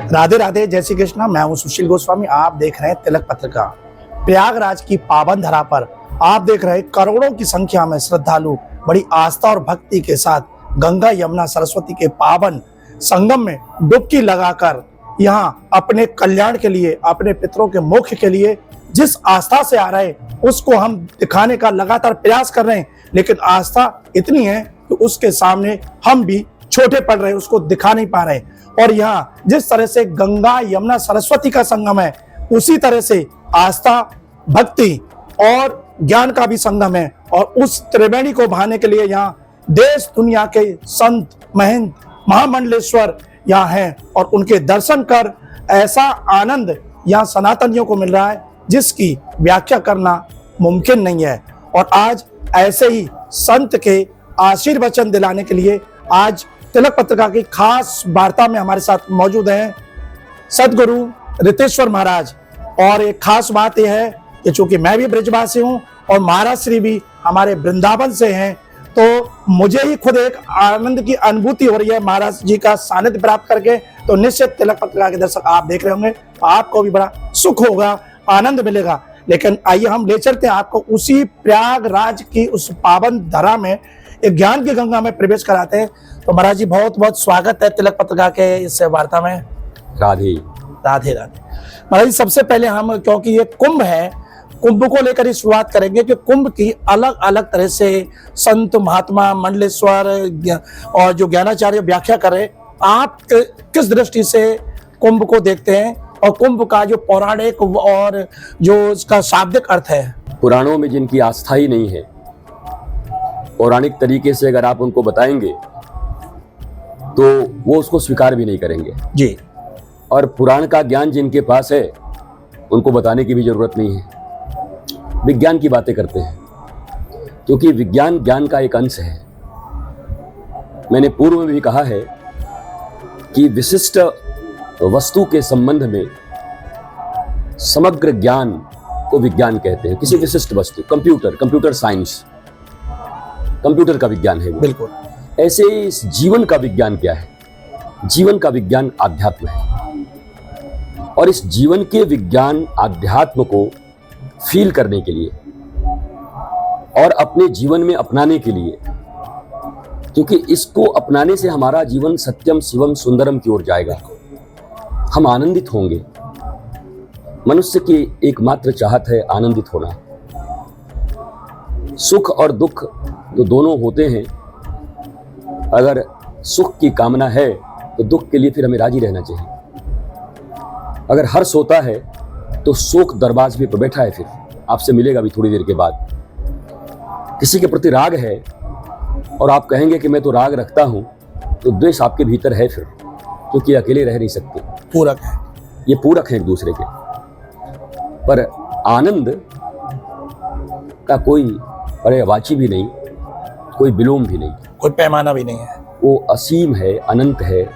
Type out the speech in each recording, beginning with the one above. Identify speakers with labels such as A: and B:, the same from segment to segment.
A: राधे राधे, जय श्री कृष्णा। मैं हूं सुशील गोस्वामी। आप देख रहे हैं तिलक पत्रिका। प्रयागराज की पावन धरा पर आप देख रहे हैं करोड़ों की संख्या में श्रद्धालु बड़ी आस्था और भक्ति के साथ गंगा यमुना सरस्वती के पावन संगम में डुबकी लगाकर यहाँ अपने कल्याण के लिए, अपने पितरों के मोक्ष के लिए जिस आस्था से आ रहे उसको हम दिखाने का लगातार प्रयास कर रहे हैं। लेकिन आस्था इतनी है कि उसके सामने हम भी छोटे पड़ रहे हैं, उसको दिखा नहीं पा रहे। और यहाँ जिस तरह से गंगा यमुना सरस्वती का संगम है, उसी तरह से आस्था, भक्ति और ज्ञान का भी संगम है। और उस त्रिवेणी को बहाने के लिए यहाँ देश दुनिया के संत, महंत, महामंडलेश्वर यहाँ हैं और उनके दर्शन कर ऐसा आनंद यहाँ सनातनियों को मिल रहा है जिसकी व्याख्या करना मुमकिन नहीं है। और आज ऐसे ही संत के आशीर्वचन दिलाने के लिए आज तिलक पत्रिका की खास वार्ता में हमारे साथ मौजूद हैं सदगुरु रितेश्वर महाराज। और एक खास बात यह है कि चूंकि मैं भी ब्रजवासी हूं और महाराज श्री भी हमारे वृंदावन से हैं, तो मुझे ही खुद एक आनंद की अनुभूति हो रही है महाराज जी का सानिध्य प्राप्त करके। तो निश्चित तिलक पत्रिका के दर्शक आप देख रहे होंगे तो आपको भी बड़ा सुख होगा, आनंद मिलेगा। लेकिन आइए हम ले चलते हैं आपको उसी प्रयागराज की उस पावन धरा में, एक ज्ञान की गंगा में प्रवेश कराते हैं। तो महाराज जी बहुत बहुत स्वागत है तिलक पत्रिका के इस वार्ता में।
B: राधे
A: राधे राधे। महाराज जी सबसे पहले हम, क्योंकि ये कुंभ है, कुंभ को लेकर ही शुरुआत करेंगे कि कुंभ की अलग अलग तरह से संत, महात्मा, मंडलेश्वर और जो ज्ञानाचार्य व्याख्या कर रहे, आप किस दृष्टि से कुंभ को देखते हैं और कुंभ का जो पौराणिक और जो इसका शाब्दिक अर्थ है?
B: पुराणों में जिनकी आस्था ही नहीं है, पौराणिक तरीके से अगर आप उनको बताएंगे तो वो उसको स्वीकार भी नहीं करेंगे
A: जी।
B: और पुराण का ज्ञान जिनके पास है उनको बताने की भी जरूरत नहीं है। विज्ञान की बातें करते हैं क्योंकि विज्ञान ज्ञान का एक अंश है। मैंने पूर्व में भी कहा है कि विशिष्ट वस्तु के संबंध में समग्र ज्ञान को विज्ञान कहते हैं। किसी विशिष्ट वस्तु, कंप्यूटर साइंस, कंप्यूटर का विज्ञान है।
A: बिल्कुल।
B: ऐसे इस जीवन का विज्ञान क्या है? जीवन का विज्ञान आध्यात्म है। और इस जीवन के विज्ञान आध्यात्म को फील करने के लिए और अपने जीवन में अपनाने के लिए, क्योंकि इसको अपनाने से हमारा जीवन सत्यम शिवम सुंदरम की ओर जाएगा, हम आनंदित होंगे। मनुष्य की एकमात्र चाहत है आनंदित होना। सुख और दुख जो दोनों होते हैं, अगर सुख की कामना है तो दुख के लिए फिर हमें राजी रहना चाहिए। अगर हर्ष होता है तो शोक दरवाजे पे बैठा है, फिर आपसे मिलेगा भी थोड़ी देर के बाद। किसी के प्रति राग है और आप कहेंगे कि मैं तो राग रखता हूं, तो द्वेष आपके भीतर है फिर, क्योंकि अकेले रह नहीं सकते।
A: पूरक है,
B: ये पूरक है एक दूसरे के। पर आनंद का कोई पर्यायवाची भी नहीं, कोई विलोम भी नहीं,
A: कोई पैमाना भी नहीं है।
B: वो असीम है, अनंत है,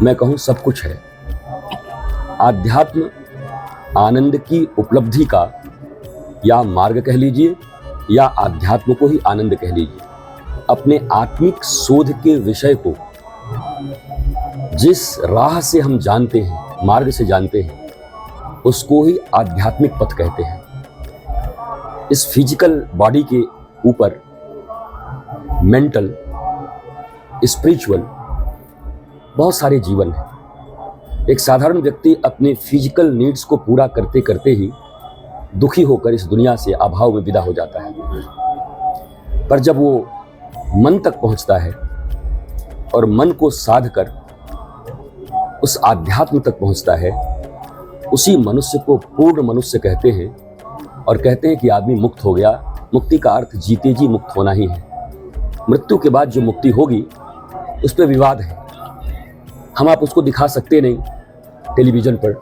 B: मैं कहूँ सब कुछ है। आध्यात्म आनंद की उपलब्धि का या मार्ग कह लीजिए या आध्यात्म को ही आनंद कह लीजिए। अपने आत्मिक शोध के विषय को जिस राह से हम जानते हैं, मार्ग से जानते हैं, उसको ही आध्यात्मिक पथ कहते हैं। इस फिजिकल बॉडी के ऊपर मेंटल, स्पिरिचुअल बहुत सारे जीवन है। एक साधारण व्यक्ति अपने फिजिकल नीड्स को पूरा करते करते ही दुखी होकर इस दुनिया से अभाव में विदा हो जाता है। पर जब वो मन तक पहुंचता है और मन को साध कर उस आध्यात्म तक पहुंचता है, उसी मनुष्य को पूर्ण मनुष्य कहते हैं और कहते हैं कि आदमी मुक्त हो गया, मुक्ति का अर्थ जीते जी मुक्त होना ही है। मृत्यु के बाद जो मुक्ति होगी उस पर विवाद है। हम आप उसको दिखा सकते नहीं टेलीविज़न पर,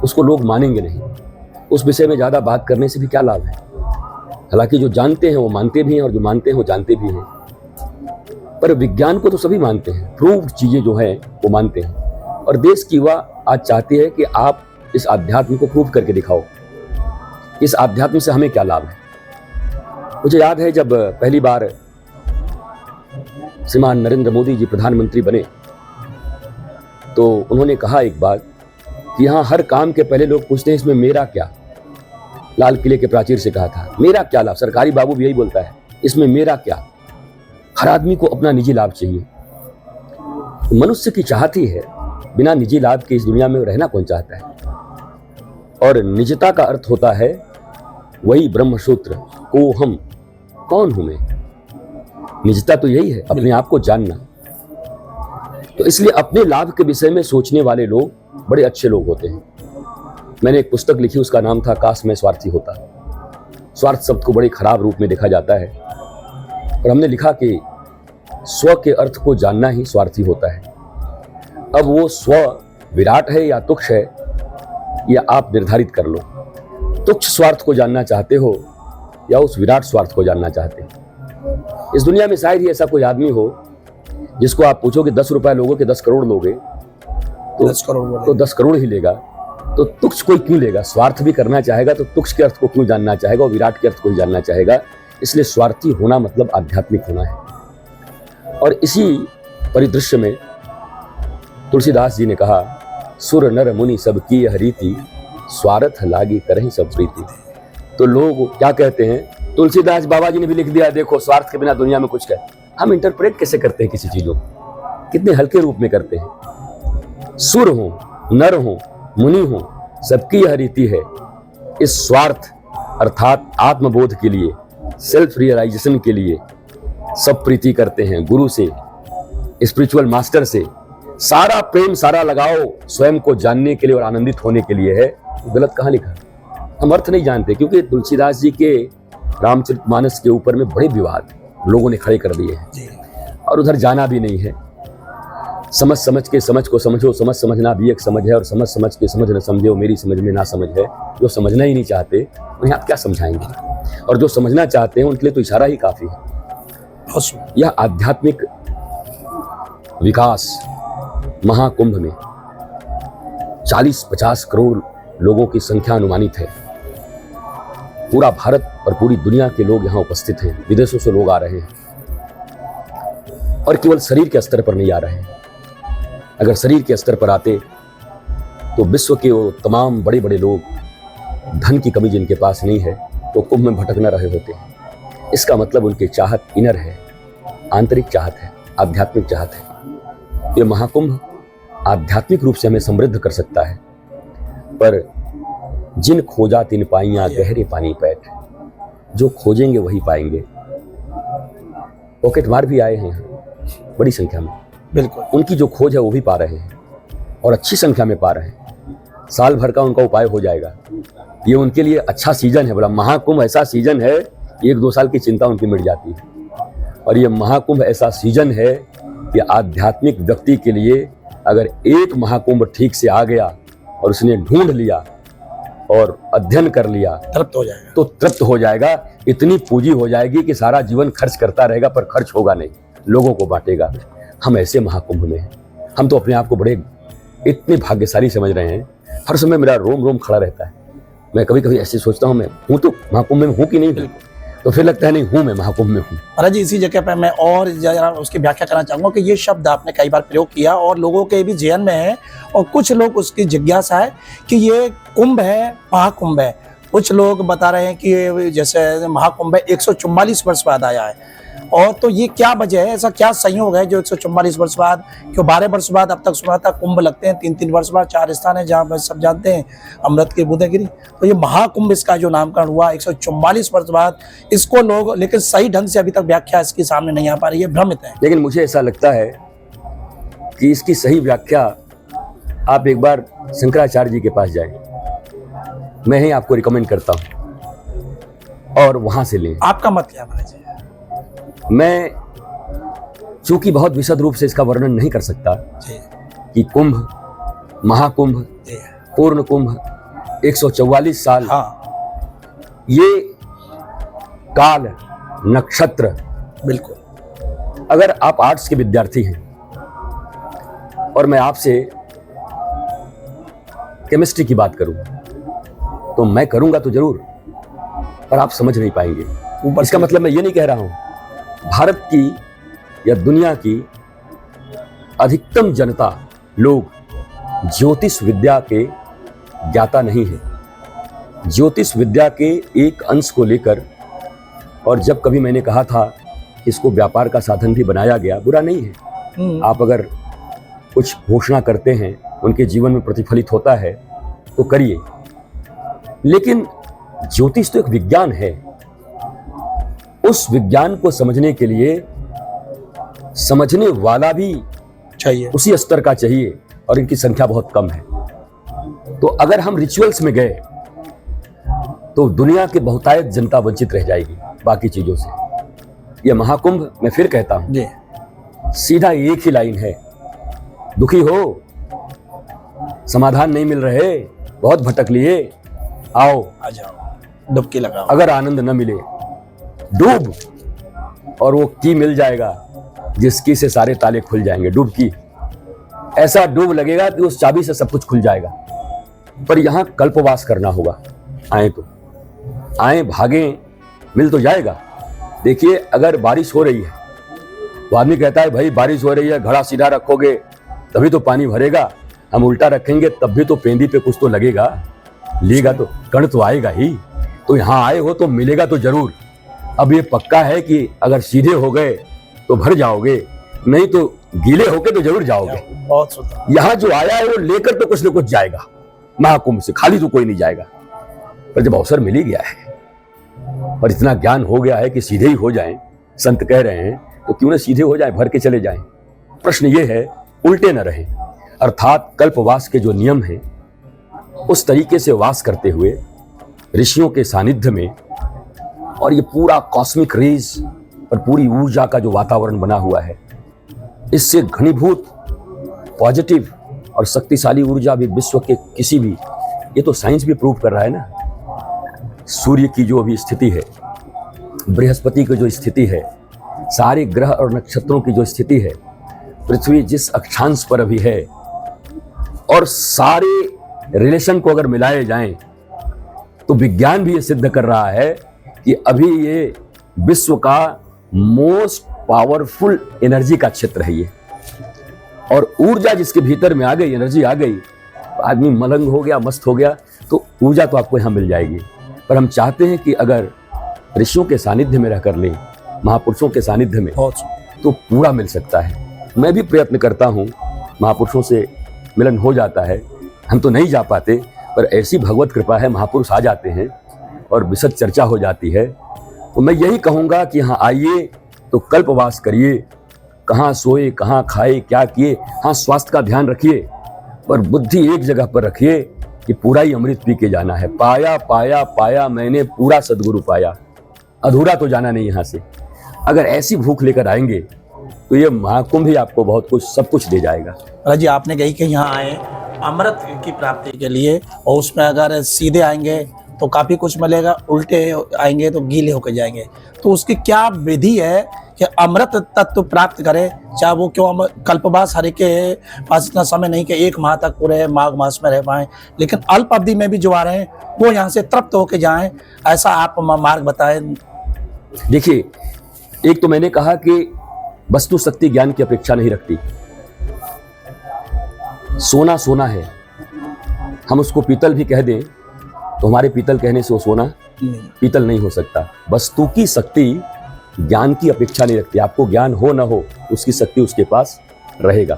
B: उसको लोग मानेंगे नहीं। उस विषय में ज़्यादा बात करने से भी क्या लाभ है। हालांकि जो जानते हैं वो मानते भी हैं और जो मानते हैं वो जानते भी हैं। पर विज्ञान को तो सभी मानते हैं, प्रूव्ड चीज़ें जो हैं वो मानते हैं। और देश की युवा आज चाहती है कि आप इस आध्यात्म को प्रूव करके दिखाओ, इस आध्यात्म से हमें क्या लाभ है। मुझे याद है जब पहली बार श्रीमान नरेंद्र मोदी जी प्रधानमंत्री बने तो उन्होंने कहा एक बात कि यहाँ हर काम के पहले लोग पूछते हैं इसमें मेरा क्या। लाल किले के प्राचीर से कहा था मेरा क्या लाभ। सरकारी बाबू भी यही बोलता है, इसमें मेरा क्या। हर आदमी को अपना निजी लाभ चाहिए। मनुष्य की चाहत ही है, बिना निजी लाभ के इस दुनिया में रहना कौन चाहता है। और निजता का अर्थ होता है वही ब्रह्मसूत्र, को हम, कौन हूं मैं। निजता तो यही है, अपने आप को जानना। तो इसलिए अपने लाभ के विषय में सोचने वाले लोग बड़े अच्छे लोग होते हैं। मैंने एक पुस्तक लिखी, उसका नाम था काश मैं स्वार्थी होता। स्वार्थ शब्द को बड़े खराब रूप में देखा जाता है और हमने लिखा कि स्व के अर्थ को जानना ही स्वार्थी होता है। अब वो स्व विराट है या तुक्ष है, यह आप निर्धारित कर लो। तुक्ष स्वार्थ को जानना चाहते हो या उस विराट स्वार्थ को जानना चाहते हो। इस दुनिया में शायद ही ऐसा कोई आदमी हो जिसको आप पूछो कि 10 रुपए लोगे कि 10 करोड़ लोगे, तो 10 करोड़ ही लेगा। तो तुक्ष कोई क्यों लेगा। स्वार्थ भी करना चाहेगा तो तुक्ष के अर्थ को क्यों जानना चाहेगा और विराट के अर्थ को ही जानना चाहेगा। इसलिए स्वार्थी होना मतलब आध्यात्मिक होना है। और इसी परिदृश्य में तुलसीदास जी ने कहा, सुर नर मुनि सब की यह रीति, स्वार्थ लागी करहि सब प्रीति। तो लोग क्या कहते हैं, तुलसीदास बाबा जी ने भी लिख दिया, देखो स्वार्थ के बिना दुनिया में कुछ कर। हम इंटरप्रेट कैसे करते हैं किसी चीजों को, कितने हल्के रूप में करते हैं। सुर हो, नर हो, मुनि हो, सबकी यह रीति है। इस स्वार्थ अर्थात आत्मबोध के लिए, सेल्फ रियलाइजेशन के लिए सब प्रीति करते हैं। गुरु से, स्पिरिचुअल मास्टर से सारा प्रेम सारा लगाओ स्वयं को जानने के लिए और आनंदित होने के लिए है। गलत कहाँ लिखा। हम अर्थ नहीं जानते, क्योंकि तुलसीदास जी के रामचरितमानस के ऊपर में बड़े विवाद लोगों ने खड़े कर दिए हैं और उधर जाना भी नहीं है। समझ समझ के समझ को समझो, समझ समझना भी एक समझ है, और समझ समझ के समझ न समझो मेरी समझ में ना समझ है। जो समझना ही नहीं चाहते उन्हें आप क्या समझाएंगे, और जो समझना चाहते हैं उनके लिए तो इशारा ही काफी है। यह आध्यात्मिक विकास महाकुंभ में 40-50 करोड़ लोगों की संख्या अनुमानित है। पूरा भारत और पूरी दुनिया के लोग यहाँ उपस्थित हैं, विदेशों से लोग आ रहे हैं और केवल शरीर के स्तर पर नहीं आ रहे हैं। अगर शरीर के स्तर पर आते तो विश्व के वो तमाम बड़े बड़े लोग, धन की कमी जिनके पास नहीं है, वो कुंभ में भटक न रहे होते हैं। इसका मतलब उनकी चाहत इनर है, आंतरिक चाहत है, आध्यात्मिक चाहत है। ये महाकुंभ आध्यात्मिक रूप से हमें समृद्ध कर सकता है। पर जिन खोजा तिन पाइयां गहरे पानी पैठ, जो खोजेंगे वही पाएंगे। पॉकेट मार भी आए हैं यहाँ बड़ी संख्या में,
A: बिल्कुल
B: उनकी जो खोज है वो भी पा रहे हैं और अच्छी संख्या में पा रहे हैं। साल भर का उनका उपाय हो जाएगा। ये उनके लिए अच्छा सीजन है। बोला महाकुंभ ऐसा सीजन है, 1-2 साल की चिंता उनकी मिट जाती है। और ये महाकुंभ ऐसा सीजन है कि आध्यात्मिक व्यक्ति के लिए अगर एक महाकुंभ ठीक से आ गया और उसने ढूंढ लिया और अध्ययन कर लिया,
A: तृप्त हो जाएगा।
B: तो तृप्त हो जाएगा। इतनी पूंजी हो जाएगी कि सारा जीवन खर्च करता रहेगा, पर खर्च होगा नहीं, लोगों को बांटेगा। हम ऐसे महाकुंभ में हैं। हम तो अपने आप को बड़े इतने भाग्यशाली समझ रहे हैं। हर समय मेरा रोम रोम खड़ा रहता है। मैं कभी कभी ऐसे सोचता हूँ, मैं हूँ तो महाकुंभ में हूँ कि नहीं हूँ, तो फिर लगता है नहीं हूँ, मैं महाकुंभ में हूँ।
A: महाराज जी, इसी जगह पर मैं और जरा उसकी व्याख्या करना चाहूंगा कि ये शब्द आपने कई बार प्रयोग किया और लोगों के भी जहन में है, और कुछ लोग उसकी जिज्ञासा है कि ये कुंभ है, महाकुंभ है। कुछ लोग बता रहे हैं कि जैसे महाकुंभ 144 वर्ष बाद आया है, और तो ये क्या वजह है, ऐसा क्या संयोग है जो 144 वर्ष बाद, क्यों 12 वर्ष बाद अब तक सुना था कुंभ लगते हैं, 3-3 वर्ष बाद। 4 स्थान है जहाँ सब जानते हैं, अमृत की बूंदेगिरी। तो ये महाकुंभ इसका जो नामकरण हुआ 144 वर्ष बाद, इसको लोग, लेकिन सही ढंग से अभी तक व्याख्या इसकी सामने नहीं आ पा रही है, भ्रमित है।
B: लेकिन मुझे ऐसा लगता है कि इसकी सही व्याख्या आप एक बार शंकराचार्य जी के पास जाएं। मैं ही आपको रिकमेंड करता हूँ। और वहां से लें।
A: आपका मत क्या है महाराज जी?
B: मैं चूंकि बहुत विशद रूप से इसका वर्णन नहीं कर सकता
A: जी
B: कि कुंभ, महाकुंभ,
A: जी
B: पूर्ण कुंभ, 144 साल,
A: हाँ
B: ये काल, नक्षत्र,
A: बिल्कुल।
B: अगर आप आर्ट्स के विद्यार्थी हैं और मैं आपसे केमिस्ट्री की बात करूं तो मैं करूंगा तो जरूर, पर आप समझ नहीं पाएंगे।
A: ऊपर
B: इसका मतलब मैं ये नहीं कह रहा हूं भारत की या दुनिया की अधिकतम जनता लोग ज्योतिष विद्या के ज्ञाता नहीं है। ज्योतिष विद्या के एक अंश को लेकर, और जब कभी मैंने कहा था कि इसको व्यापार का साधन भी बनाया गया, बुरा नहीं है। आप अगर कुछ घोषणा करते हैं, उनके जीवन में प्रतिफलित होता है तो करिए, लेकिन ज्योतिष तो एक विज्ञान है। उस विज्ञान को समझने के लिए समझने वाला भी
A: चाहिए,
B: उसी स्तर का चाहिए, और इनकी संख्या बहुत कम है। तो अगर हम रिचुअल्स में गए तो दुनिया की बहुतायत जनता वंचित रह जाएगी बाकी चीजों से। यह महाकुंभ, मैं फिर कहता हूं,
A: जी
B: सीधा एक ही लाइन है। दुखी हो, समाधान नहीं मिल रहे, बहुत भटक लिए, आओ
A: आ जाओ, डुबकी लगाओ।
B: अगर आनंद न मिले डूब, और वो की मिल जाएगा जिसकी से सारे ताले खुल जाएंगे। डूब की, ऐसा डूब लगेगा कि उस चाबी से सब कुछ खुल जाएगा। पर यहां कल्पवास करना होगा। आए तो आए, भागें, मिल तो जाएगा। देखिए, अगर बारिश हो रही है तो आदमी कहता है भाई बारिश हो रही है, घड़ा सीधा रखोगे तभी तो पानी भरेगा, हम उल्टा रखेंगे तब भी तो पेंदी पे कुछ तो लगेगा, लेगा तो कण तो आएगा ही। तो यहां आए हो तो मिलेगा तो जरूर। अब ये पक्का है कि अगर सीधे हो गए तो भर जाओगे, नहीं तो गीले होके तो जरूर जाओगे।
A: बहुत सुंदर।
B: यहां जो आया है वो लेकर तो कुछ न कुछ जाएगा। महाकुंभ से खाली तो कोई नहीं जाएगा। पर जब अवसर मिल ही गया है और इतना ज्ञान हो गया है कि सीधे ही हो जाएं, संत कह रहे हैं, तो क्यों ना सीधे हो जाएं, भर के चले जाएं। प्रश्न ये है उल्टे न रहें, अर्थात कल्पवास के जो नियम हैं उस तरीके से वास करते हुए ऋषियों के सानिध्य में, और ये पूरा कॉस्मिक रेज और पूरी ऊर्जा का जो वातावरण बना हुआ है, इससे घनीभूत पॉजिटिव और शक्तिशाली ऊर्जा भी विश्व के किसी भी, ये तो साइंस भी प्रूव कर रहा है ना। सूर्य की जो अभी स्थिति है, बृहस्पति की जो स्थिति है, सारे ग्रह और नक्षत्रों की जो स्थिति है, पृथ्वी जिस अक्षांश पर अभी है, और सारे रिलेशन को अगर मिलाए जाएं तो विज्ञान भी ये सिद्ध कर रहा है कि अभी ये विश्व का मोस्ट पावरफुल एनर्जी का क्षेत्र है ये। और ऊर्जा जिसके भीतर में आ गई, एनर्जी आ गई, आदमी मलंग हो गया, मस्त हो गया, तो ऊर्जा तो आपको यहां मिल जाएगी। पर हम चाहते हैं कि अगर ऋषियों के सानिध्य में रहकर लें, महापुरुषों के सानिध्य में, तो पूरा मिल सकता है। मैं भी प्रयत्न करता हूं, महापुरुषों से मिलन हो जाता है, हम तो नहीं जा पाते, पर ऐसी भगवत कृपा है, महापुरुष आ जाते हैं और विशद चर्चा हो जाती है। तो मैं यही कहूंगा कि यहाँ आइए तो कल्पवास करिए, कहाँ सोए, कहाँ खाए, क्या किए, हाँ स्वास्थ्य का ध्यान रखिए, पर बुद्धि एक जगह पर रखिए कि पूरा ही अमृत पी के जाना है। पाया पाया पाया मैंने पूरा सदगुरु पाया, अधूरा तो जाना नहीं यहाँ से। अगर ऐसी भूख लेकर आएंगे तो ये महाकुंभ ही आपको बहुत कुछ, सब कुछ दे जाएगा।
A: महाराज जी, आपने कही कि यहाँ आए अमृत की प्राप्ति के लिए, और उसमें अगर सीधे आएंगे तो काफी कुछ मिलेगा, उल्टे आएंगे तो गीले होकर जाएंगे। तो उसकी क्या विधि है कि अमृत तत्व प्राप्त करें? चाहे वो क्यों, हम कल्पवास हरि के पास इतना समय नहीं कि 1 माह तक पूरे माघ मास में रह पाएं, लेकिन अल्प अवधि में भी जो आ रहे हैं वो यहाँ से तृप्त होकर जाएं, ऐसा आप मार्ग बताएं।
B: देखिए, एक तो मैंने कहा कि वस्तु शक्ति ज्ञान की अपेक्षा नहीं रखती। सोना सोना है, हम उसको पीतल भी कह दें तो हमारे पीतल कहने से वो सोना पीतल नहीं हो सकता। वस्तु की शक्ति ज्ञान की अपेक्षा नहीं रखती। आपको ज्ञान हो ना हो, उसकी शक्ति उसके पास रहेगा।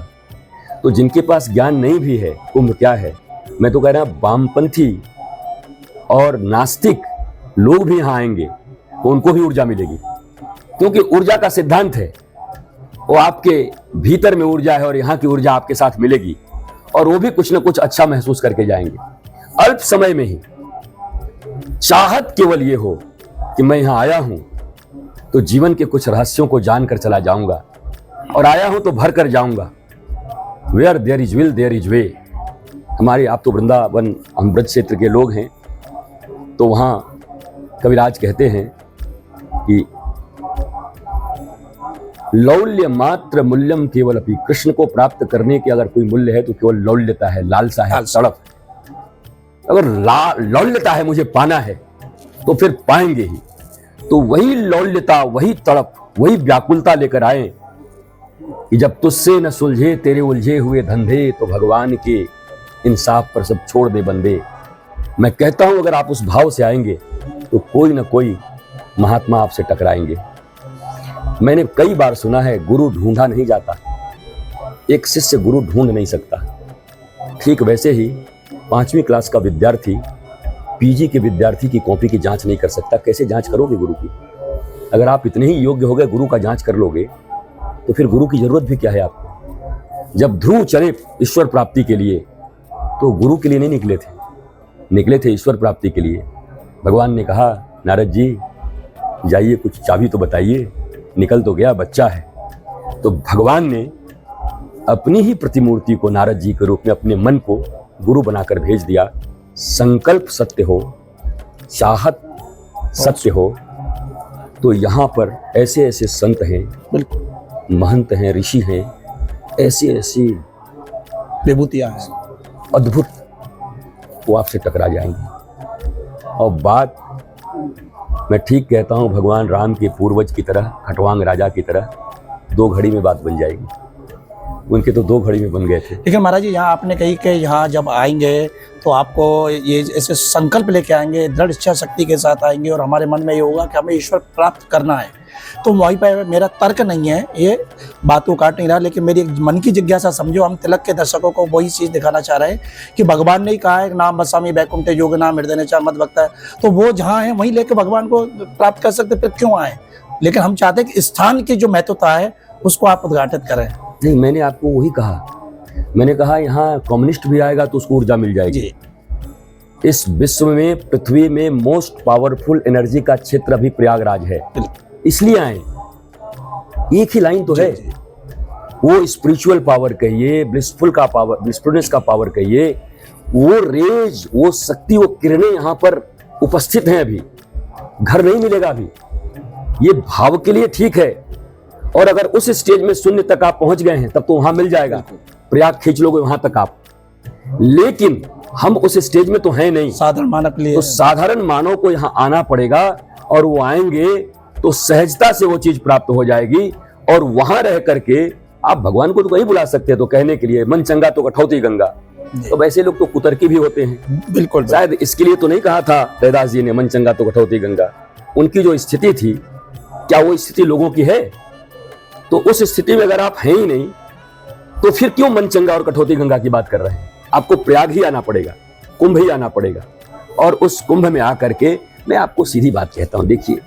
B: तो जिनके पास ज्ञान नहीं भी है, कुंभ क्या है, मैं तो कह रहा हूं वामपंथी और नास्तिक लोग भी यहाँ आएंगे तो उनको भी ऊर्जा मिलेगी, क्योंकि ऊर्जा का सिद्धांत है, वो आपके भीतर में ऊर्जा है और यहाँ की ऊर्जा आपके साथ मिलेगी, और वो भी कुछ ना कुछ अच्छा महसूस करके जाएंगे। अल्प समय में ही चाहत केवल ये हो कि मैं यहाँ आया हूँ तो जीवन के कुछ रहस्यों को जानकर चला जाऊंगा, और आया हूँ तो भर कर जाऊंगा। Where there is will there is way. हमारे, आप तो वृंदावन, हम ब्रज क्षेत्र के लोग हैं, तो वहाँ कविराज कहते हैं कि लौल्य मात्र मूल्यम केवल अपि। कृष्ण को प्राप्त करने के अगर कोई मूल्य है तो केवल लौल्यता है, लालसा है, तड़प। अगर लौल्यता है, मुझे पाना है, तो फिर पाएंगे ही। तो वही लौल्यता, वही तड़प, वही व्याकुलता लेकर आए कि जब तुझसे न सुलझे तेरे उलझे हुए धंधे, तो भगवान के इंसाफ पर सब छोड़ दे बंदे। मैं कहता हूं अगर आप उस भाव से आएंगे तो कोई ना कोई महात्मा आपसे टकराएंगे। मैंने कई बार सुना है, गुरु ढूंढा नहीं जाता, एक शिष्य गुरु ढूंढ नहीं सकता। ठीक वैसे ही 5वीं क्लास का विद्यार्थी पीजी के विद्यार्थी की कॉपी की जांच नहीं कर सकता। कैसे जांच करोगे गुरु की? अगर आप इतने ही योग्य हो गए, गुरु का जांच कर लोगे, तो फिर गुरु की जरूरत भी क्या है आपको? जब ध्रुव चले ईश्वर प्राप्ति के लिए, तो गुरु के लिए नहीं निकले थे, निकले थे ईश्वर प्राप्ति के लिए। भगवान ने कहा, नारद जी जाइए, कुछ चाबी तो बताइए, निकल तो गया, बच्चा है। तो भगवान ने अपनी ही प्रतिमूर्ति को नारद जी के रूप में अपने मन को गुरु बनाकर भेज दिया। संकल्प सत्य हो, चाहत सत्य हो, तो यहाँ पर ऐसे ऐसे संत हैं, महंत हैं, ऋषि हैं, ऐसी ऐसी
A: विभूतियां हैं,
B: अद्भुत, वो आपसे टकरा जाएंगे। और बात मैं ठीक कहता हूँ, भगवान राम के पूर्वज की तरह, खटवांग राजा की तरह 2 घड़ी में बात बन जाएगी। उनके तो 2 घड़ी में बन गए थे।
A: लेकिन महाराज जी, यहाँ आपने कही कि यहाँ जब आएंगे तो आपको ये ऐसे संकल्प लेके आएंगे, दृढ़ इच्छा शक्ति के साथ आएंगे, और हमारे मन में ये होगा कि हमें ईश्वर प्राप्त करना है। तो वहीं पर मेरा तर्क नहीं है, ये बातों काट नहीं रहा, लेकिन मेरी एक मन की जिज्ञासा समझो। हम तिलक के दर्शकों को वही चीज़ दिखाना चाह रहे हैं कि भगवान ने ही कहा है, नाम बसामी बैकुंठे योग नाम हृदय चार मत भक्ता है। तो वो जहाँ है वहीं लेके भगवान को प्राप्त कर सकते, फिर क्यों आए? लेकिन हम चाहते हैं कि स्थान की जो महत्वता है उसको आप उद्घाटित करें।
B: नहीं, मैंने आपको वही कहा, मैंने कहा यहाँ कम्युनिस्ट भी आएगा तो उसको ऊर्जा मिल जाएगी। इस विश्व में, पृथ्वी में मोस्ट पावरफुल एनर्जी का क्षेत्र अभी प्रयागराज है, इसलिए आए। एक ही लाइन तो है, वो स्पिरिचुअल पावर कहिए, ब्लिसफुल का पावर, ब्लिसफुलनेस का पावर कहिए, वो रेज, वो शक्ति, वो किरणें यहाँ पर उपस्थित हैं। अभी घर नहीं मिलेगा अभी, ये भाव के लिए ठीक है। और अगर उस स्टेज में शून्य तक आप पहुंच गए हैं, तब तो वहां मिल जाएगा, प्रयाग खींच लोगे वहां तक आप। लेकिन हम उस स्टेज में तो हैं नहीं,
A: साधारण मानव के लिए।
B: तो साधारण मानव को यहाँ आना पड़ेगा, और वो आएंगे तो सहजता से वो चीज प्राप्त हो जाएगी। और वहां रह करके आप भगवान को तो कहीं बुला सकते हैं, तो कहने के लिए मन चंगा तो कठौती गंगा। तो वैसे लोग तो कुतर्की भी होते हैं।
A: बिल्कुल,
B: शायद इसके लिए तो नहीं कहा था रैदास जी ने, मन चंगा तो कठौती गंगा। उनकी जो स्थिति थी, क्या वो स्थिति लोगों की है? तो उस स्थिति में अगर आप हैं ही नहीं, तो फिर क्यों मन चंगा और कठौती गंगा की बात कर रहे हैं? आपको प्रयाग ही आना पड़ेगा, कुंभ ही आना पड़ेगा। और उस कुंभ में आकर के मैं आपको सीधी बात कहता हूं, देखिए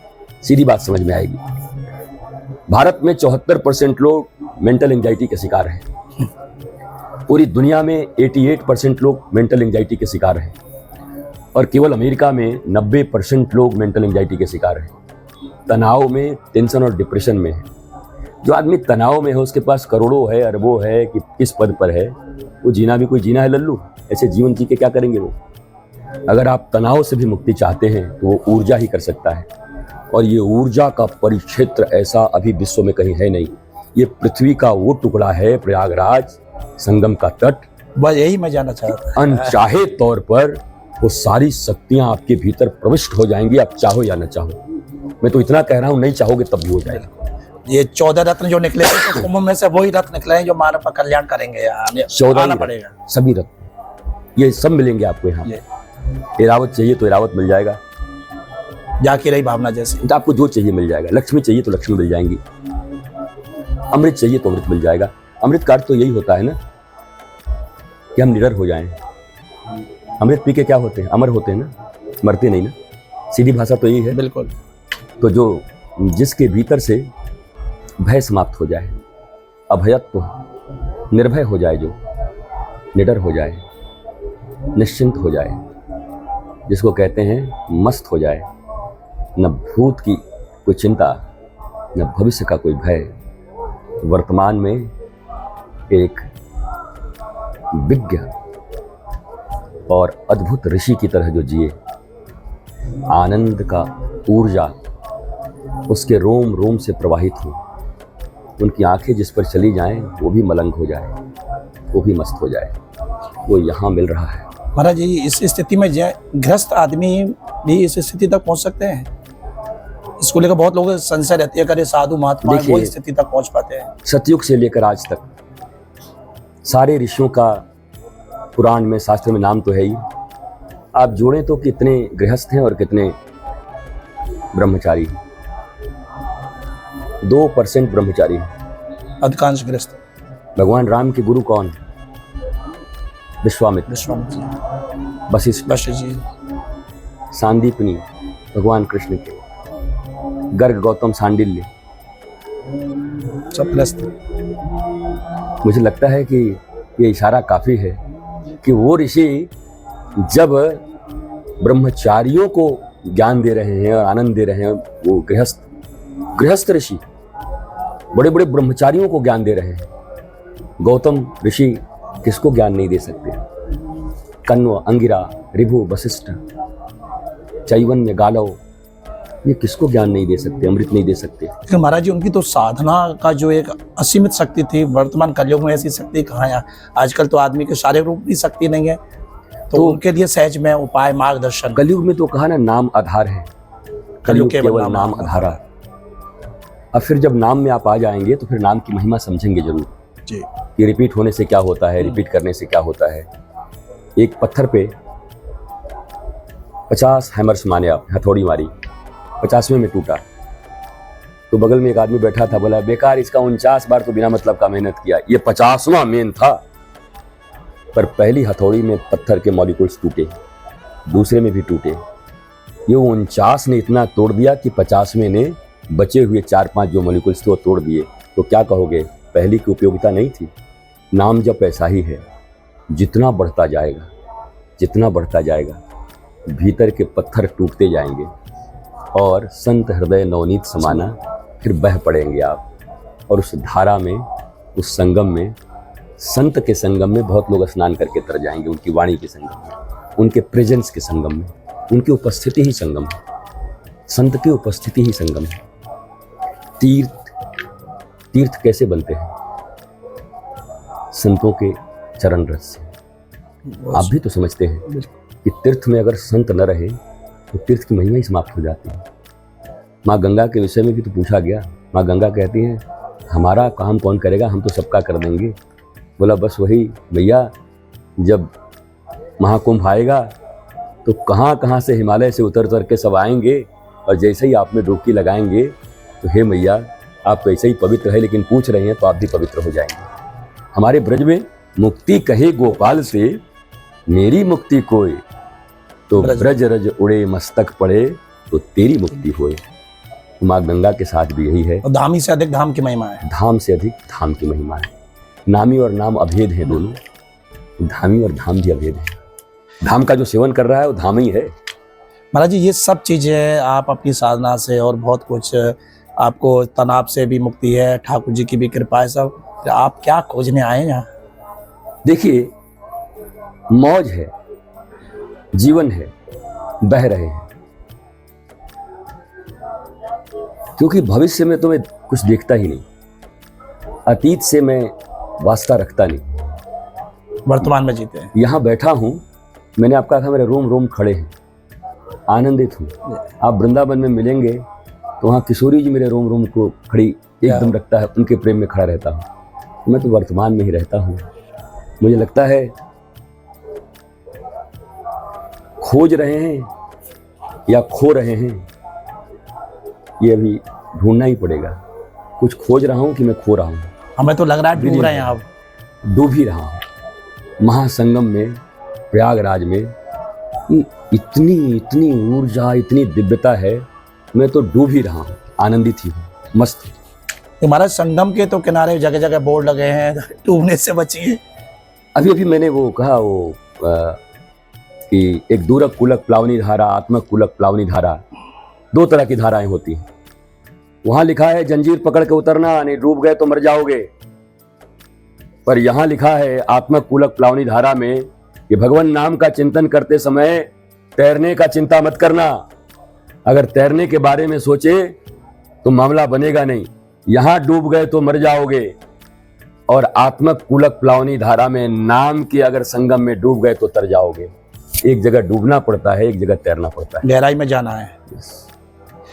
B: सीधी बात समझ में आएगी। भारत में 74% लोग मेंटल एंजाइटी के शिकार हैं। पूरी दुनिया में 88% लोग मेंटल एंजाइटी के शिकार हैं, और केवल अमेरिका में 90% लोग मेंटल एंजाइटी के शिकार हैं। तनाव में, टेंशन और डिप्रेशन में है। जो आदमी तनाव में है, उसके पास करोड़ों है, अरबों है, कि किस पद पर है, वो जीना भी कोई जीना है लल्लू। ऐसे जीवन जी के क्या करेंगे वो? अगर आप तनाव से भी मुक्ति चाहते हैं तो वो ऊर्जा ही कर सकता है, और ये ऊर्जा का परिक्षेत्र ऐसा अभी विश्व में कहीं है नहीं। ये पृथ्वी का वो टुकड़ा है, प्रयागराज, संगम का तट।
A: बस यही मैं जानना चाहता था।
B: अनचाहे तौर पर वो सारी शक्तियां आपके भीतर प्रविष्ट हो जाएंगी, आप चाहो या न चाहो। मैं तो इतना कह रहा हूं, नहीं चाहोगे तब भी हो जाएगा।
A: ये 14 रत्न जो निकले थे, तो कुंभ में से वही रत्न निकले हैं जो मानव का कल्याण करेंगे।
B: 14
A: आना पड़ेगा,
B: सभी रत्न, ये सब मिलेंगे आपको यहाँ। एरावत चाहिए तो एरावत मिल जाएगा,
A: जाकी रही भावना जैसे।
B: तो आपको जो चाहिए मिल जाएगा। लक्ष्मी चाहिए तो लक्ष्मी मिल जाएंगी, अमृत चाहिए तो अमृत मिल जाएगा। अमृत का अर्थ तो यही होता है ना कि हम निडर हो जाएं। अमृत पी के क्या होते हैं? अमर होते हैं ना, मरते नहीं ना। सीधी भाषा तो यही है।
A: बिल्कुल।
B: तो जो जिसके भीतर से भय समाप्त हो जाए, अभयत्व, निर्भय हो जाए, जो निडर हो जाए, निश्चिंत हो जाए, जिसको कहते हैं मस्त हो जाए, न भूत की कोई चिंता, न भविष्य का कोई भय। वर्तमान में एक विज्ञ और अद्भुत ऋषि की तरह जो जिए, आनंद का ऊर्जा उसके रोम रोम से प्रवाहित हो, उनकी आंखें जिस पर चली जाएं वो भी मलंग हो जाए, वो भी मस्त हो जाए, वो यहाँ मिल रहा है।
A: महाराज जी, इस स्थिति में गृहस्थ आदमी भी इस स्थिति तक पहुंच सकते हैं? इसको लेकर बहुत लोगों को संशय रहती है, अगर ये साधु महात्मा वो इस स्थिति तक पहुंच पाते हैं?
B: सतयुग से लेकर आज तक सारे ऋषियों का पुराण में, शास्त्र में नाम तो है ही। आप जोड़ें तो कितने गृहस्थ हैं और कितने ब्रह्मचारी हैं। 2% ब्रह्मचारी हैं,
A: अधिकांश गृहस्थ।
B: भगवान राम के गुरु कौन? विश्वामित्र, वशिष्ठ
A: जी,
B: सांदीपनी भगवान कृष्ण के, गर्ग गौतम सांडिल्य,
A: सब गृहस्थ।
B: मुझे लगता है कि ये इशारा काफी है कि वो ऋषि जब ब्रह्मचारियों को ज्ञान दे रहे हैं और आनंद दे रहे हैं, वो गृहस्थ ऋषि बड़े बड़े ब्रह्मचारियों को ज्ञान दे रहे हैं। गौतम ऋषि किसको ज्ञान नहीं दे सकते? कण्व, अंगिरा, ऋभु, वशिष्ठ, चैवन्य, गालव, ये किसको ज्ञान नहीं दे सकते, अमृत नहीं दे सकते?
A: लेकिन महाराज जी, उनकी तो साधना का जो एक असीमित शक्ति थी, वर्तमान कलयुग में ऐसी शक्ति कहाँ है? आजकल तो आदमी के शारीरिक रूप की शक्ति नहीं है, तो उनके लिए सहज में उपाय, मार्गदर्शन।
B: कलयुग में तो कहा ना, नाम आधार है, कलयुग केवल नाम आधारा। अब फिर जब नाम में आप आ जाएंगे तो फिर नाम की महिमा समझेंगे जरूर
A: जी,
B: कि रिपीट होने से क्या होता है, रिपीट करने से क्या होता है। एक पत्थर पे 50 हैमर्स माने आप, हथौड़ी मारी, 50वें में टूटा, तो बगल में एक आदमी बैठा था, बोला बेकार, इसका 49 बार तो बिना मतलब का मेहनत किया, ये 50वां मेन था। पर पहली हथौड़ी में पत्थर के मॉलिक्यूल्स टूटे, दूसरे में भी टूटे, ये 49 ने इतना तोड़ दिया कि 50वें ने बचे हुए 4-5 जो मॉलिक्यूल्स थे वो तोड़ दिए। तो क्या कहोगे, पहली की उपयोगिता नहीं थी? नाम जब ऐसा ही है, जितना बढ़ता जाएगा, जितना बढ़ता जाएगा, भीतर के पत्थर टूटते जाएंगे और संत हृदय नवनीत समाना, फिर बह पड़ेंगे आप। और उस धारा में, उस संगम में, संत के संगम में बहुत लोग स्नान करके तर जाएंगे, उनकी वाणी के संगम में, उनके प्रेजेंस के संगम में, उनकी उपस्थिति ही संगम है, संत की उपस्थिति ही संगम है। तीर्थ कैसे बनते हैं? संतों के चरण रस से। आप भी तो समझते हैं कि तीर्थ में अगर संत न रहे तो तीर्थ की महिमा ही समाप्त हो जाती है। माँ गंगा के विषय में भी तो पूछा गया। माँ गंगा कहती हैं, हमारा काम कौन करेगा, हम तो सबका कर देंगे। बोला बस वही भैया, जब महाकुंभ आएगा तो कहाँ कहाँ से हिमालय से उतर के सब आएंगे, और जैसे ही आप में डुबकी लगाएंगे तो हे मैया, आप तो ऐसे ही पवित्र है, लेकिन पूछ रहे हैं तो आप भी पवित्र हो जाएंगे। हमारे ब्रज में मुक्ति कहे गोपाल से, मेरी मुक्ति कोई, तो ब्रज रज उड़े मस्तक पड़े, तो तेरी मुक्ति होए। माँ गंगा के साथ भी यही है।
A: धामी से अधिक धाम की महिमा है।
B: धाम से अधिक धाम की महिमा है। नामी और नाम अभेद है दोनों, धामी और धाम भी अभेद है। धाम का जो सेवन कर रहा है वो धाम ही है।
A: महाराज जी, ये सब चीज़ें आप अपनी साधना से और बहुत कुछ, आपको तनाव से भी मुक्ति है, ठाकुर जी की भी कृपा है, सब आप क्या खोजने आए यहाँ?
B: देखिए, मौज है, जीवन है, बह रहे हैं, क्योंकि भविष्य में तो मैं कुछ देखता ही नहीं, अतीत से मैं वास्ता रखता नहीं,
A: वर्तमान में जीते हैं।
B: यहाँ बैठा हूँ, मैंने आपका कहा मेरे रोम रोम खड़े हैं, आनंदित हूँ। आप वृंदावन में मिलेंगे तो वहाँ किशोरी जी मेरे रोम रोम को खड़ी एकदम रखता है, उनके प्रेम में खड़ा रहता हूँ। मैं तो वर्तमान में ही रहता हूँ। मुझे लगता है खोज रहे हैं या खो रहे हैं, ये अभी ढूंढना ही पड़ेगा। कुछ खोज रहा हूँ कि मैं खो रहा हूँ?
A: हमें तो लग रहा है डूब रहे हैं आप।
B: डूब ही रहा हूँ। महासंगम में, प्रयागराज में इतनी ऊर्जा, इतनी दिव्यता है, मैं तो डूब ही रहा हूँ, आनंदित ही हूँ, मस्त।
A: हमारा संगम के तो किनारे जगह जगह बोर्ड लगे हैं, डूबने से बचिए।
B: अभी मैंने वो कहा कि एक दूरक कुलक प्लावनी धारा, आत्मक कुलक प्लावनी धारा, दो तरह की धाराएं होती हैं। वहां लिखा है जंजीर पकड़ के उतरना, नहीं डूब गए तो मर जाओगे। पर यहां लिखा है आत्मक कूलक प्लावनी धारा में कि भगवान नाम का चिंतन करते समय तैरने का चिंता मत करना। अगर तैरने के बारे में सोचे तो मामला बनेगा नहीं, यहां डूब गए तो मर जाओगे। और आत्मक कूलक प्लावनी धारा में नाम के अगर संगम में डूब गए तो तर जाओगे। एक जगह डूबना पड़ता है, एक जगह तैरना पड़ता है,
A: गहराई में जाना है।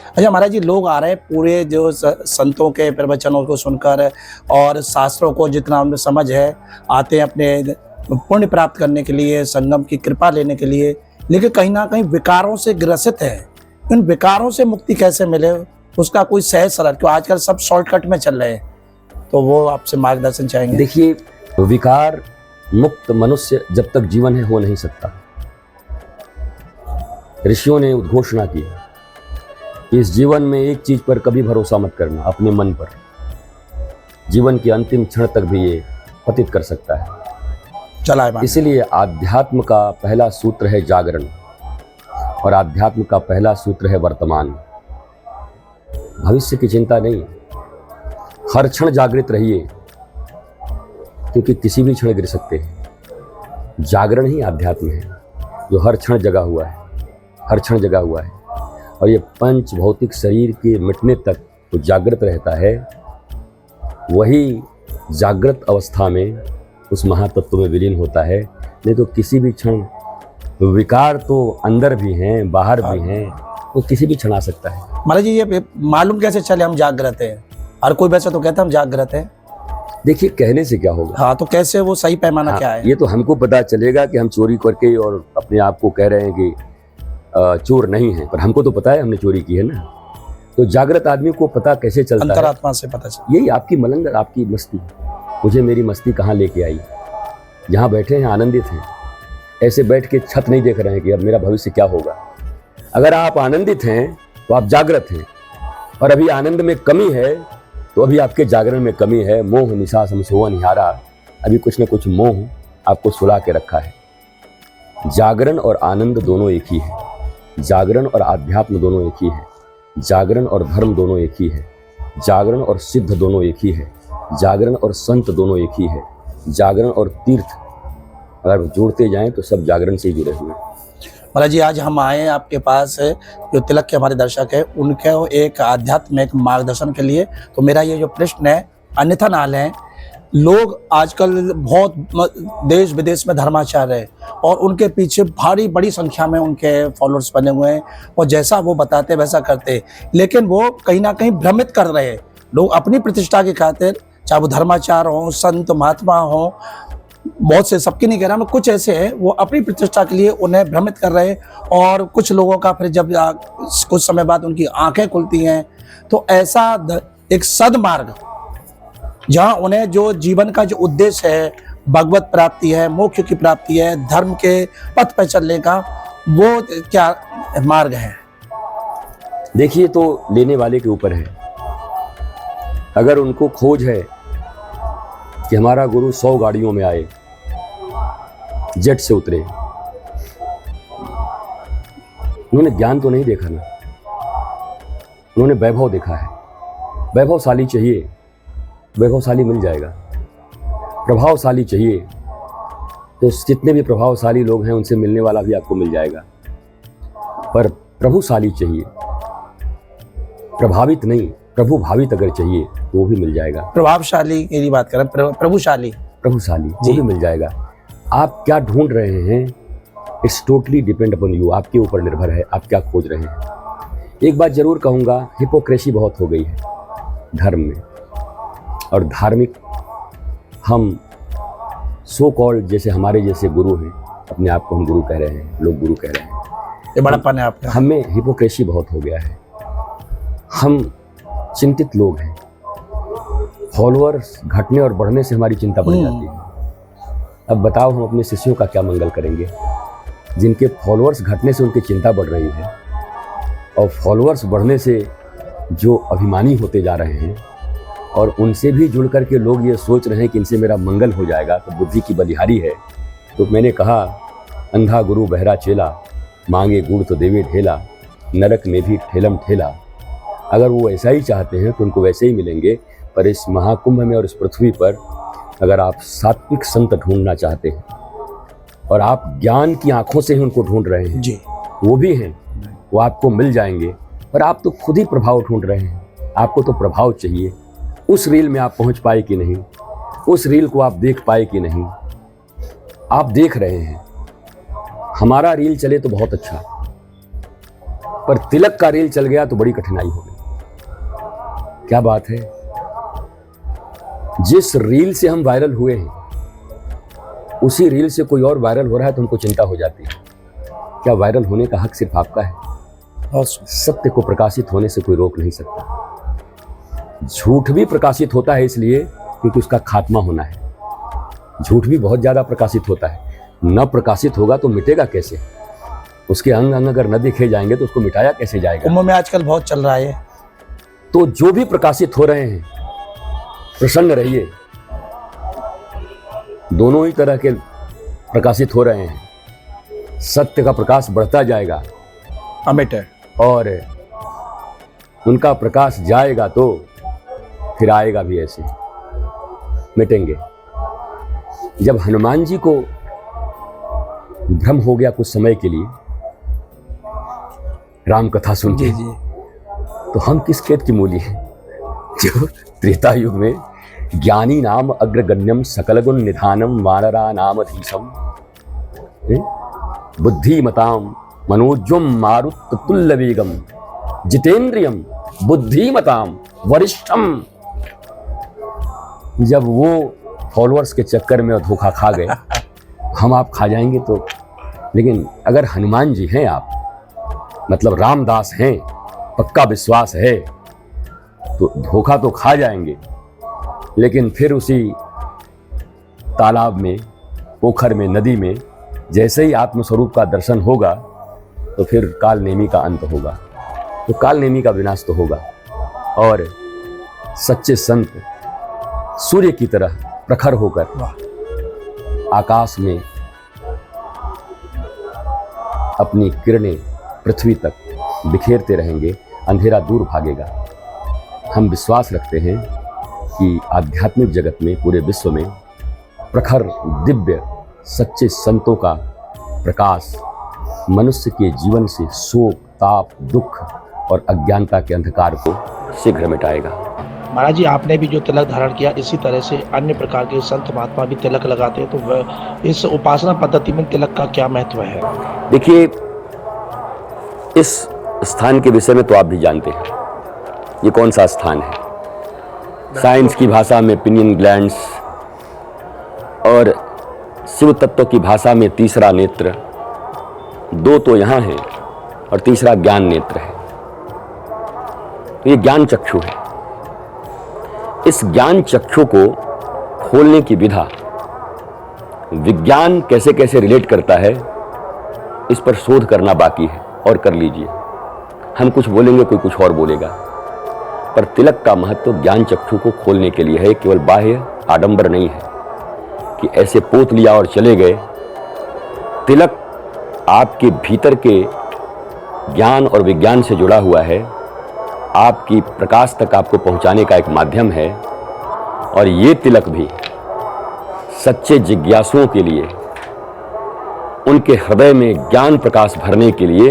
A: अच्छा महाराज जी, लोग आ रहे हैं पूरे जो संतों के प्रवचनों को सुनकर और शास्त्रों को जितना उनमें समझ है, आते हैं अपने पुण्य प्राप्त करने के लिए, संगम की कृपा लेने के लिए, लेकिन कहीं ना कहीं विकारों से ग्रसित है। इन विकारों से मुक्ति कैसे मिले, उसका कोई सहज सरल, क्यों आजकल सब शॉर्टकट में चल रहे हैं, तो वो आपसे मार्गदर्शन चाहेंगे।
B: देखिए, विकार मुक्त मनुष्य जब तक जीवन है हो नहीं सकता। ऋषियों ने उद्घोषणा की कि इस जीवन में एक चीज पर कभी भरोसा मत करना, अपने मन पर। जीवन के अंतिम क्षण तक भी ये पतित कर सकता है। इसलिए आध्यात्म का पहला सूत्र है जागरण, और आध्यात्म का पहला सूत्र है वर्तमान। भविष्य की चिंता नहीं, हर क्षण जागृत रहिए, क्योंकि किसी भी क्षण गिर सकते हैं। जागरण ही आध्यात्म है, जो हर क्षण जगा हुआ है, हर क्षण जगा हुआ है। और ये पंच भौतिक शरीर के मिटने तक वो जागृत रहता है। वही जागृत अवस्था में उस महातत्व में विलीन होता है। नहीं तो किसी भी क्षण विकार तो अंदर भी हैं, बाहर भी हैं, वो किसी भी क्षण आ सकता है।
A: महाराज जी, ये मालूम कैसे चले हम जागृत हैं? हर कोई वैसे तो कहता है हम जागृत हैं।
B: देखिए, कहने से क्या होगा।
A: हाँ, तो कैसे वो सही पैमाना क्या है?
B: ये तो हमको पता चलेगा कि हम चोरी करके और अपने आप को कह रहे हैं कि चोर नहीं है, पर हमको तो पता है हमने चोरी की है ना। तो जागृत आदमी को पता कैसे चलता है?
A: अंतरात्मा से पता चलता।
B: यही आपकी मलंगर, आपकी मस्ती। मुझे मेरी मस्ती कहाँ लेके आई। जहाँ बैठे हैं आनंदित हैं, ऐसे बैठ के छत नहीं देख रहे हैं कि अब मेरा भविष्य क्या होगा। अगर आप आनंदित हैं तो आप जागृत हैं, और अभी आनंद में कमी है तो अभी आपके जागरण में कमी है। मोह निशा समसोवन निहारा, अभी कुछ न कुछ मोह आपको सुला के रखा है। जागरण और आनंद दोनों एक ही है, जागरण और आध्यात्म दोनों एक ही है, जागरण और धर्म दोनों एक ही है, जागरण और सिद्ध दोनों एक ही है, जागरण और संत दोनों एक ही है, जागरण और तीर्थ अगर जोड़ते जाएं तो सब जागरण से ही जुड़े हुए हैं।
A: महाराज जी, आज हम आए आपके पास, जो तिलक के हमारे दर्शक हैं उनके एक आध्यात्मिक मार्गदर्शन के लिए। तो मेरा ये जो प्रश्न है, अन्यथा ना लें, लोग आजकल बहुत देश विदेश में धर्माचार्य है और उनके पीछे भारी बड़ी संख्या में उनके फॉलोअर्स बने हुए हैं, और जैसा वो बताते वैसा करते, लेकिन वो कहीं ना कहीं भ्रमित कर रहे हैं। लोग अपनी प्रतिष्ठा की खातिर, चाहे वो धर्माचार्य हो, संत महात्मा हो, बहुत से, सबकी नहीं कह रहा मैं, कुछ ऐसे हैं वो अपनी प्रतिष्ठा के लिए उन्हें भ्रमित कर रहे हैं। और कुछ लोगों का फिर जब कुछ समय बाद उनकी आंखें खुलती हैं, तो ऐसा एक सदमार्ग, जहां उन्हें जो जीवन का जो उद्देश्य है, भगवत प्राप्ति है, मोक्ष की प्राप्ति है, धर्म के पथ पर चलने का, वो क्या मार्ग है?
B: देखिए, तो लेने वाले के ऊपर है। अगर उनको खोज है कि हमारा गुरु 100 गाड़ियों में आए, जेट से उतरे, उन्होंने ज्ञान तो नहीं देखा ना, उन्होंने वैभव देखा है। वैभवशाली चाहिए, वैभवशाली मिल जाएगा। प्रभावशाली चाहिए तो जितने भी प्रभावशाली लोग हैं उनसे मिलने वाला भी आपको मिल जाएगा। पर प्रभुशाली चाहिए, प्रभावित नहीं, प्रभु भावित अगर चाहिए तो वो भी मिल जाएगा।
A: प्रभावशाली की बात करें, प्रभुशाली,
B: प्रभुशाली वो भी मिल जाएगा। आप क्या ढूंढ रहे हैं, it's totally depend upon you, आपके ऊपर निर्भर है आप क्या खोज रहे हैं। एक बात जरूर कहूँगा, हिपोक्रेसी बहुत हो गई है धर्म में, और धार्मिक हम सो कॉल्ड, जैसे हमारे जैसे गुरु हैं, अपने आप को हम गुरु कह रहे हैं, लोग गुरु कह रहे हैं,
A: ये बड़प्पन है आपका।
B: हमें हिपोक्रेसी बहुत हो गया है। हम चिंतित लोग हैं, फॉलोअर्स घटने और बढ़ने से हमारी चिंता बढ़ जाती है। अब बताओ हम अपने शिष्यों का क्या मंगल करेंगे, जिनके फॉलोअर्स घटने से उनकी चिंता बढ़ रही है, और फॉलोअर्स बढ़ने से जो अभिमानी होते जा रहे हैं, और उनसे भी जुड़ करके लोग ये सोच रहे हैं कि इनसे मेरा मंगल हो जाएगा, तो बुद्धि की बलिहारी है। तो मैंने कहा, अंधा गुरु बहरा चेला, मांगे गुड़ तो देवे ढेला। नरक में भी ठेलम ठेला। अगर वो ऐसा ही चाहते हैं तो उनको वैसे ही मिलेंगे। पर इस महाकुंभ में और इस पृथ्वी पर अगर आप सात्विक संत ढूंढना चाहते हैं और आप ज्ञान की आंखों से ही उनको ढूंढ रहे हैं,
A: जी,
B: वो भी हैं, वो आपको मिल जाएंगे। पर आप तो खुद ही प्रभाव ढूंढ रहे हैं, आपको तो प्रभाव चाहिए। उस रील में आप पहुंच पाए कि नहीं, उस रील को आप देख पाए कि नहीं, आप देख रहे हैं। हमारा रील चले तो बहुत अच्छा, पर तिलक का रील चल गया तो बड़ी कठिनाई हो गई। क्या बात है, जिस रील से हम वायरल हुए हैं उसी रील से कोई और वायरल हो रहा है तो हमको चिंता हो जाती है। क्या वायरल होने का हक सिर्फ आपका है?
A: और
B: सत्य को प्रकाशित होने से कोई रोक नहीं सकता। झूठ भी प्रकाशित होता है इसलिए क्योंकि उसका खात्मा होना है। झूठ भी बहुत ज्यादा प्रकाशित होता है, न प्रकाशित होगा तो मिटेगा कैसे? उसके अंग अंग अगर न दिखे जाएंगे तो उसको मिटाया कैसे जाएगा?
A: कुंभ में आजकल बहुत चल रहा है।
B: तो जो भी प्रकाशित हो रहे हैं प्रसन्न रहिए। दोनों ही तरह के प्रकाशित हो रहे हैं। सत्य का प्रकाश बढ़ता जाएगा
A: अमिट है।
B: और उनका प्रकाश जाएगा तो फिर आएगा भी ऐसे, मिटेंगे। जब हनुमान जी को भ्रम हो गया कुछ समय के लिए राम कथा सुन के,
A: जी,
B: तो हम किस खेत की मूली हैं जो त्रेता युग में ज्ञानी नाम अग्रगण्यम सकलगुण निधानम वानरा नाम धीशम बुद्धिमताम मनोजम मारुत तुल्य वेगम जितेंद्रियम बुद्धिमताम वरिष्ठम। जब वो फॉलोअर्स के चक्कर में धोखा खा गए, हम आप खा जाएंगे तो। लेकिन अगर हनुमान जी हैं आप, मतलब रामदास हैं, पक्का विश्वास है, तो धोखा तो खा जाएंगे लेकिन फिर उसी तालाब में, पोखर में, नदी में जैसे ही आत्मस्वरूप का दर्शन होगा तो फिर काल नेमी का अंत होगा। तो काल नेमी का विनाश तो होगा और सच्चे संत सूर्य की तरह प्रखर होकर आकाश में अपनी किरणें पृथ्वी तक बिखेरते रहेंगे, अंधेरा दूर भागेगा। हम विश्वास रखते हैं कि आध्यात्मिक जगत में, पूरे विश्व में प्रखर दिव्य सच्चे संतों का प्रकाश मनुष्य के जीवन से शोक, ताप, दुख और अज्ञानता के अंधकार को शीघ्र मिटाएगा।
A: महाराज जी, आपने भी जो तिलक धारण किया, इसी तरह से अन्य प्रकार के संत महात्मा भी तिलक लगाते हैं, तो इस उपासना पद्धति में तिलक का क्या महत्व है?
B: देखिए, इस स्थान के विषय में तो आप भी जानते हैं, ये कौन सा स्थान है। साइंस की भाषा में पिनियन ग्लैंड्स और शिव तत्व की भाषा में तीसरा नेत्र, दो तो यहाँ है और तीसरा ज्ञान नेत्र है। तो ये ज्ञान चक्षु है। इस ज्ञान चक्षु को खोलने की विधा विज्ञान कैसे कैसे रिलेट करता है, इस पर शोध करना बाकी है, और कर लीजिए। हम कुछ बोलेंगे, कोई कुछ और बोलेगा, पर तिलक का महत्व ज्ञान चक्षु को खोलने के लिए है, केवल बाह्य आडंबर नहीं है कि ऐसे पोत लिया और चले गए। तिलक आपके भीतर के ज्ञान और विज्ञान से जुड़ा हुआ है, आपकी प्रकाश तक आपको पहुंचाने का एक माध्यम है। और ये तिलक भी सच्चे जिज्ञासुओं के लिए, उनके हृदय में ज्ञान प्रकाश भरने के लिए,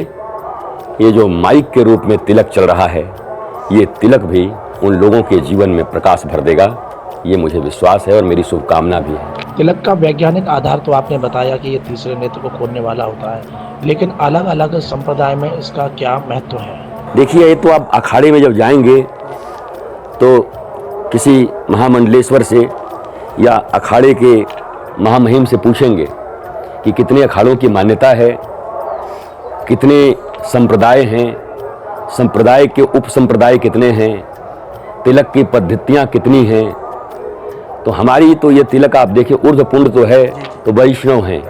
B: ये जो माइक के रूप में तिलक चल रहा है, ये तिलक भी उन लोगों के जीवन में प्रकाश भर देगा, ये मुझे विश्वास है और मेरी शुभकामना भी है।
A: तिलक का वैज्ञानिक आधार तो आपने बताया कि ये तीसरे नेत्र को खोलने वाला होता है, लेकिन अलग अलग संप्रदाय में इसका क्या महत्व है?
B: देखिए, ये तो आप अखाड़े में जब जाएंगे तो किसी महामंडलेश्वर से या अखाड़े के महामहिम से पूछेंगे कि कितने अखाड़ों की मान्यता है, कितने संप्रदाय हैं, संप्रदाय के उप संप्रदाय कितने हैं, तिलक की पद्धतियाँ कितनी हैं। तो हमारी तो ये तिलक आप देखिए, ऊर्ध्वपुंड तो है, तो वैष्णव हैं,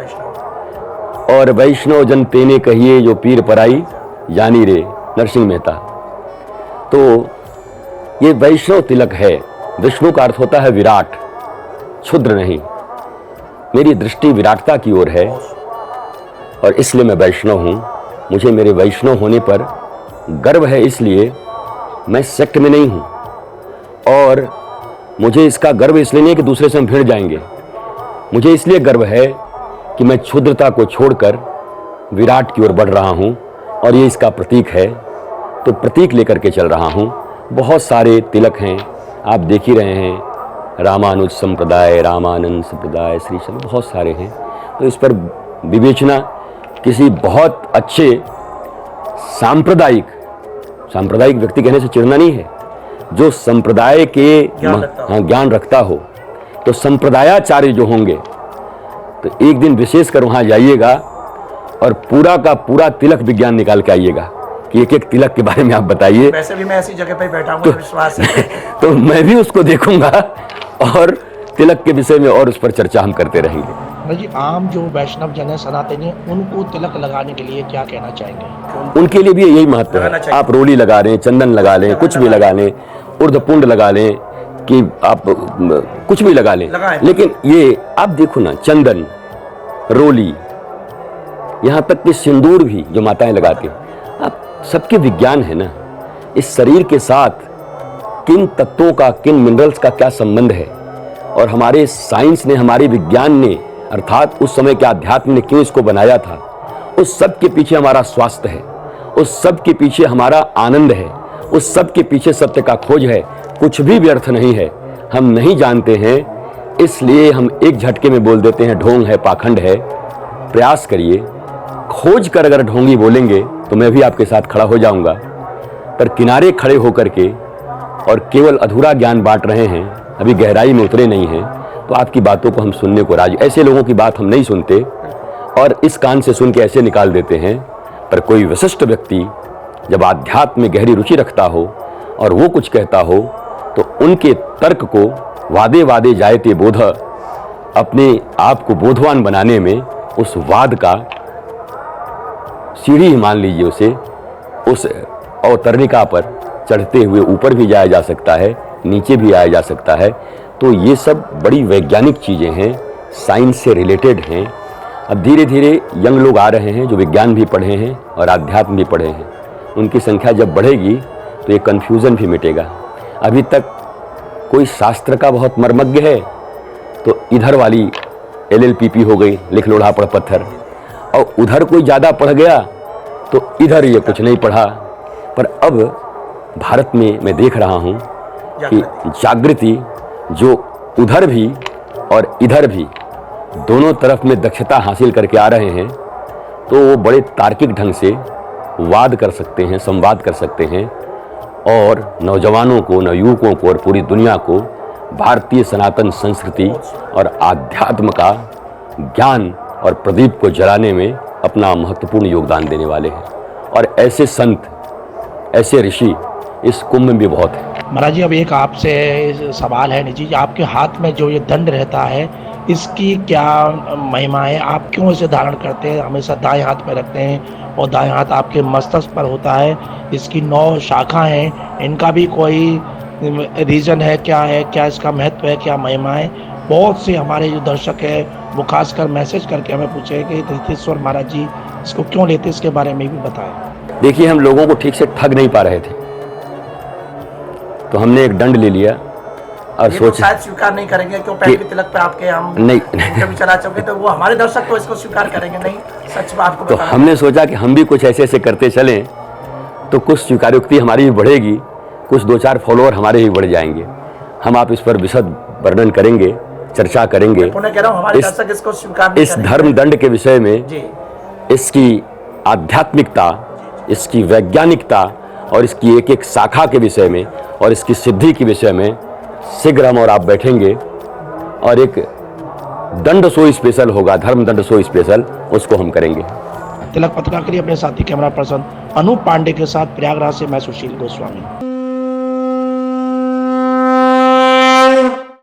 B: और वैष्णव जन तेने कहिए जो पीर पराई जानी रे, नरसिंह मेहता। तो ये वैष्णव तिलक है। विष्णु का अर्थ होता है विराट, क्षुद्र नहीं। मेरी दृष्टि विराटता की ओर है और इसलिए मैं वैष्णव हूँ। मुझे मेरे वैष्णव होने पर गर्व है इसलिए मैं सेक्ट में नहीं हूँ, और मुझे इसका गर्व इसलिए नहीं है कि दूसरे से हम भिड़ जाएंगे। मुझे इसलिए गर्व है कि मैं क्षुद्रता को छोड़कर विराट की ओर बढ़ रहा हूँ, और ये इसका प्रतीक है। तो प्रतीक लेकर के चल रहा हूँ। बहुत सारे तिलक हैं, आप देख ही रहे हैं, रामानुज संप्रदाय, रामानंद संप्रदाय, श्री चंद्र, बहुत सारे हैं। तो इस पर विवेचना किसी बहुत अच्छे सांप्रदायिक व्यक्ति कहने से चिढ़ना नहीं है। जो संप्रदाय के ज्ञान रखता हो, तो संप्रदायाचार्य जो होंगे, तो एक दिन विशेष कर वहाँ जाइएगा और पूरा का पूरा तिलक विज्ञान निकाल के आइएगा कि एक एक तिलक के बारे में आप बताइए।
A: वैसे भी मैं ऐसी जगह पे बैठा हूँ, विश्वास है।
B: तो मैं भी उसको देखूंगा और तिलक के विषय में और उस पर चर्चा हम करते रहेंगे।
A: जी, आम जो वैष्णव जन है, सनातनी, उनको तिलक लगाने के लिए क्या कहना चाहेंगे?
B: उनके लिए भी यही महत्व है। आप रोली लगा लें, चंदन लगा लें, कुछ भी लगा लें, उर्धपुंड लगा लें, कि आप कुछ भी लगा लें, लेकिन ये आप देखो ना, चंदन, रोली, यहाँ तक कि सिंदूर भी जो माताएं लगाती हैं, आप सबके विज्ञान है ना। इस शरीर के साथ किन तत्वों का, किन मिनरल्स का क्या संबंध है, और हमारे साइंस ने, हमारे विज्ञान ने, अर्थात उस समय के अध्यात्म ने क्यों इसको बनाया था, उस सब के पीछे हमारा स्वास्थ्य है, उस सब के पीछे हमारा आनंद है, उस सब के पीछे सत्य का खोज है। कुछ भी व्यर्थ नहीं है, हम नहीं जानते हैं, इसलिए हम एक झटके में बोल देते हैं ढोंग है, पाखंड है। प्रयास करिए, खोज कर अगर ढोंगी बोलेंगे तो मैं भी आपके साथ खड़ा हो जाऊंगा, पर किनारे खड़े होकर के और केवल अधूरा ज्ञान बांट रहे हैं, अभी गहराई में उतरे नहीं हैं, तो आपकी बातों को हम सुनने को राजी। ऐसे लोगों की बात हम नहीं सुनते और इस कान से सुन के ऐसे निकाल देते हैं। पर कोई विशिष्ट व्यक्ति जब आध्यात्म में गहरी रुचि रखता हो और वो कुछ कहता हो, तो उनके तर्क को वादे वादे जायते बोध, अपने आप को बोधवान बनाने में उस वाद का सीढ़ी मान लीजिए उसे, उस अवतरणिका पर चढ़ते हुए ऊपर भी जाया जा सकता है, नीचे भी आया जा सकता है। तो ये सब बड़ी वैज्ञानिक चीज़ें हैं, साइंस से रिलेटेड हैं। अब धीरे धीरे यंग लोग आ रहे हैं जो विज्ञान भी पढ़े हैं और आध्यात्म भी पढ़े हैं। उनकी संख्या जब बढ़ेगी तो ये कन्फ्यूज़न भी मिटेगा। अभी तक कोई शास्त्र का बहुत मर्मज्ञ है तो इधर वाली LLPP हो गई, लिख लोढ़ा पढ़ पत्थर, और उधर कोई ज़्यादा पढ़ गया तो इधर ये कुछ नहीं पढ़ा। पर अब भारत में मैं देख रहा हूँ कि जागृति जो उधर भी और इधर भी दोनों तरफ में दक्षता हासिल करके आ रहे हैं, तो वो बड़े तार्किक ढंग से वाद कर सकते हैं, संवाद कर सकते हैं, और नौजवानों को, नवयुवकों को और पूरी दुनिया को भारतीय सनातन संस्कृति और आध्यात्म का ज्ञान और प्रदीप को जलाने में अपना महत्वपूर्ण योगदान देने वाले हैं। और ऐसे संत, ऐसे ऋषि इस कुंभ में भी बहुत है।
A: महाराज जी, अब एक आपसे सवाल है निजी, आपके हाथ में जो ये दंड रहता है, इसकी क्या महिमा है? आप क्यों इसे धारण करते हैं? हमेशा दाएं हाथ में रखते हैं और दाएं हाथ आपके मस्तक पर होता है। इसकी 9 शाखा हैं, इनका भी कोई रीज़न है? क्या इसका महत्व है, क्या महिमा है? बहुत से हमारे जो दर्शक है वो खासकर मैसेज करके हमें पूछे कि धृतेश्वर महाराज जी इसको क्यों लेते, इसके बारे में भी बताएं।
B: देखिए, हम लोगों को ठीक से ठग नहीं पा रहे थे, तो हमने एक दंड ले लिया और सोच,
A: शायद स्वीकार नहीं करेंगे क्यों पैर के तिलक पे आपके हम
B: नहीं
A: कभी चला चुके, तो वो हमारे दर्शक तो इसको स्वीकार करेंगे नहीं, सच बात को
B: तो हमने सोचा कि हम भी कुछ ऐसे ऐसे करते चलें तो कुछ स्वीकारोक्ति हमारी भी बढ़ेगी, कुछ 2-4 फॉलोअर हमारे भी बढ़ जाएंगे। हम आप इस पर विशद वर्णन करेंगे, चर्चा करेंगे इस धर्म दंड के विषय में, इसकी आध्यात्मिकता, इसकी वैज्ञानिकता और इसकी एक एक शाखा के विषय में और इसकी सिद्धि के विषय में शीघ्र हम और आप बैठेंगे और एक दंड शो स्पेशल होगा, धर्म दंड शो स्पेशल, उसको हम करेंगे।
A: तिलक पत्रिका के लिए अपने साथी कैमरा पर्सन अनूप पांडे के साथ प्रयागराज से मैं सुशील गोस्वामी।